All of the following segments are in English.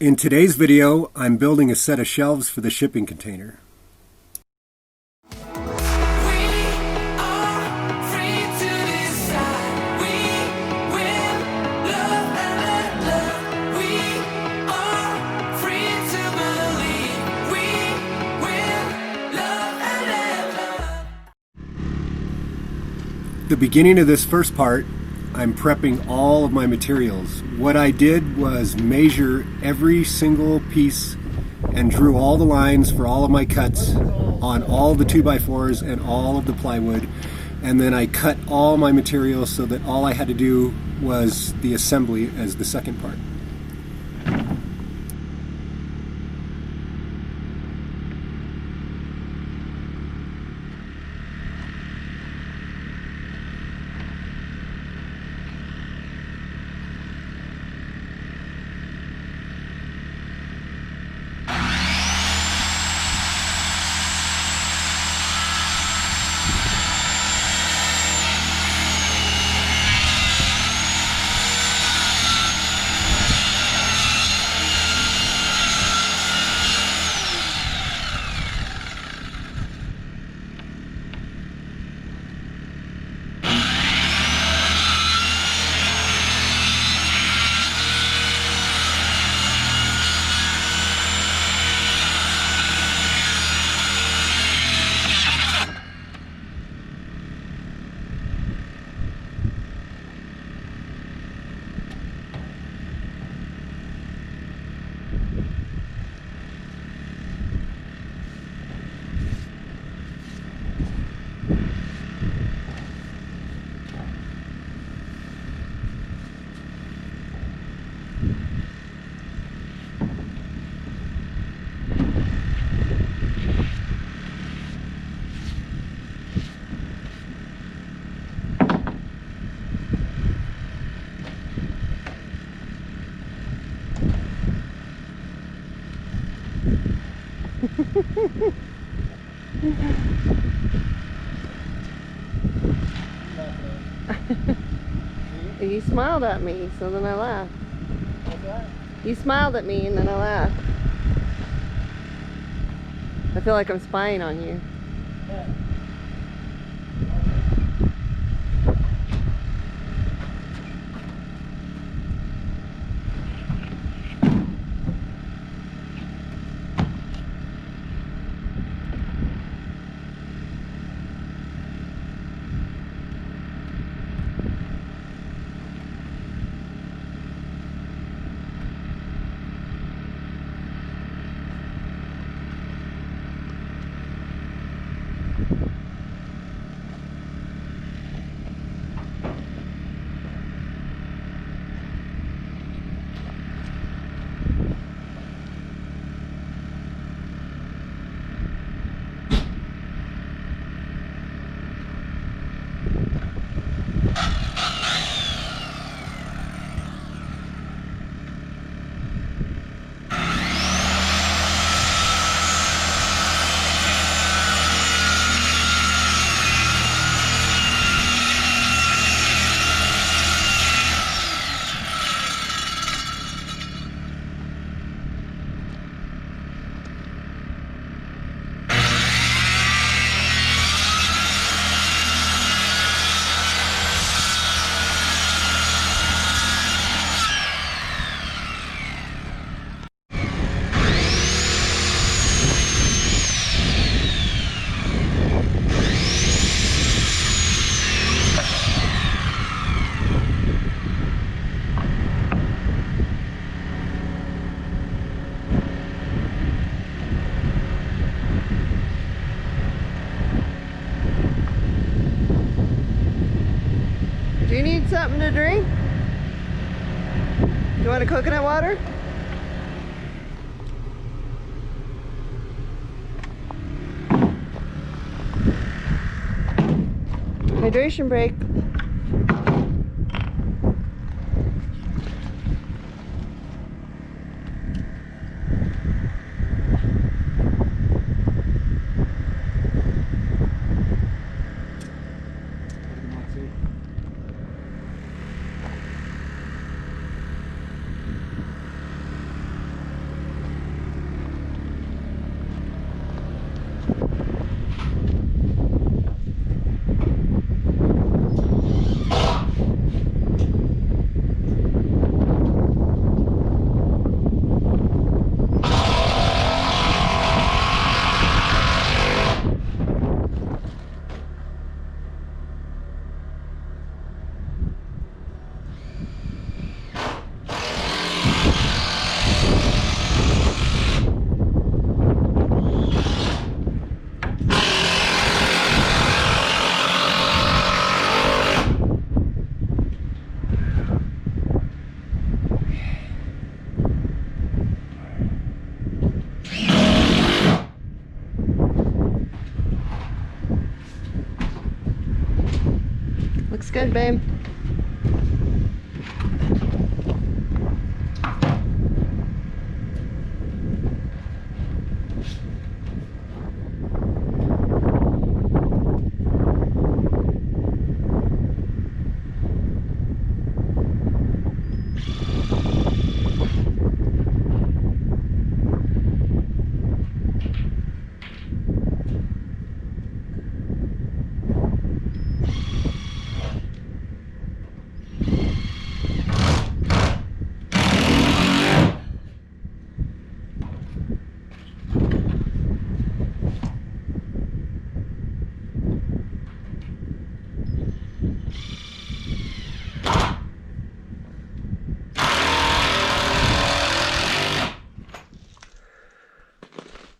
In today's video, I'm building a set of shelves for the shipping container. The beginning of this first part, I'm prepping all of my materials. What I did was measure every single piece and drew all the lines for all of my cuts on all the 2x4s and all of the plywood. And then I cut all my materials so that all I had to do was the assembly as the second part. You smiled at me, so then I laughed. What's that? You smiled at me and then I laughed. I feel like I'm spying on you. Yeah. Do you need something to drink? Do you want a coconut water? Hydration break. Looks good, babe.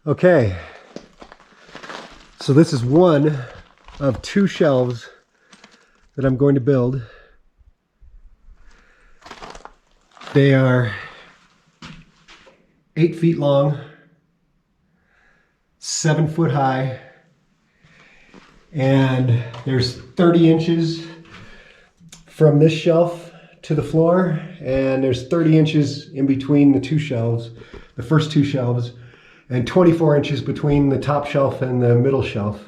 Okay, so this is one of 2 shelves that I'm going to build. They are 8 feet long, 7 foot high, and there's 30 inches from this shelf to the floor, and there's 30 inches in between the 2 shelves, the first 2 shelves, and 24 inches between the top shelf and the middle shelf.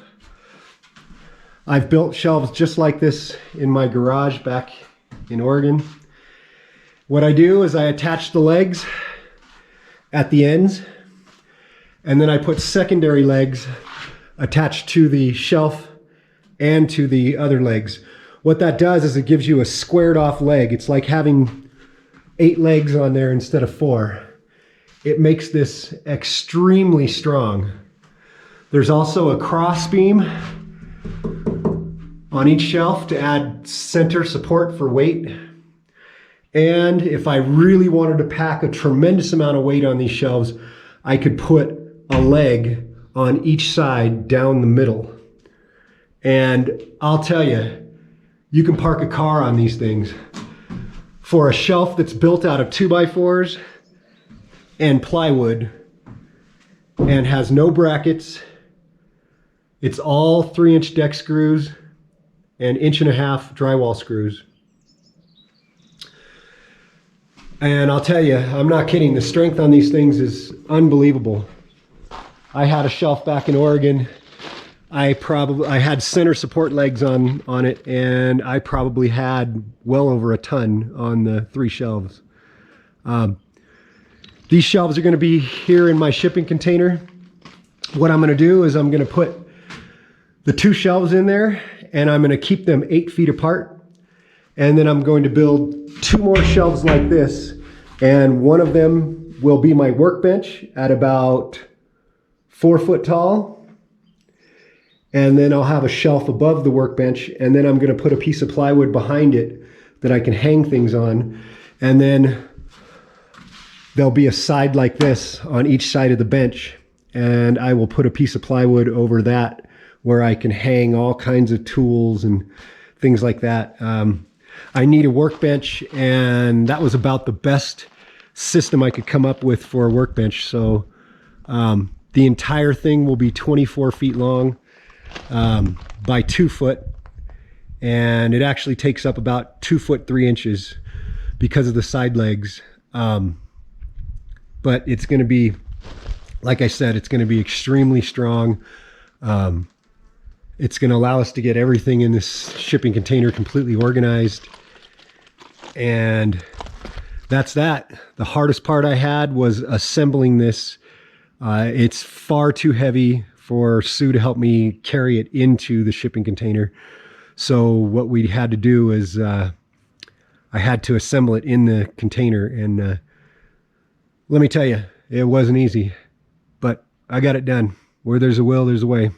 I've built shelves just like this in my garage back in Oregon. What I do is I attach the legs at the ends, and then I put secondary legs attached to the shelf and to the other legs. What that does is it gives you a squared off leg. It's like having 8 legs on there instead of 4. It makes this extremely strong. There's also a cross beam on each shelf to add center support for weight. And if I really wanted to pack a tremendous amount of weight on these shelves, I could put a leg on each side down the middle. And I'll tell you, you can park a car on these things. For a shelf that's built out of 2x4s and plywood and has no brackets, it's all 3-inch deck screws and 1.5-inch drywall screws. And I'll tell you, I'm not kidding, the strength on these things is unbelievable. I had a shelf back in Oregon. I had center support legs on it, and I probably had well over a ton on the 3 shelves. These shelves are going to be here in my shipping container. What I'm going to do is I'm going to put the 2 shelves in there, and I'm going to keep them 8 feet apart. And then I'm going to build 2 more shelves like this, and one of them will be my workbench at about 4 foot tall. And then I'll have a shelf above the workbench, and then I'm going to put a piece of plywood behind it that I can hang things on. And then there'll be a side like this on each side of the bench, and I will put a piece of plywood over that where I can hang all kinds of tools and things like that. I need a workbench, and that was about the best system I could come up with for a workbench. So the entire thing will be 24 feet long by 2 foot, and it actually takes up about 2 foot 3 inches because of the side legs. But it's going to be, like I said, it's going to be extremely strong. It's going to allow us to get everything in this shipping container completely organized. And that's that. The hardest part I had was assembling this. It's far too heavy for Sue to help me carry it into the shipping container. So what we had to do is I had to assemble it in the container, and let me tell you, it wasn't easy, but I got it done. Where there's a will, there's a way.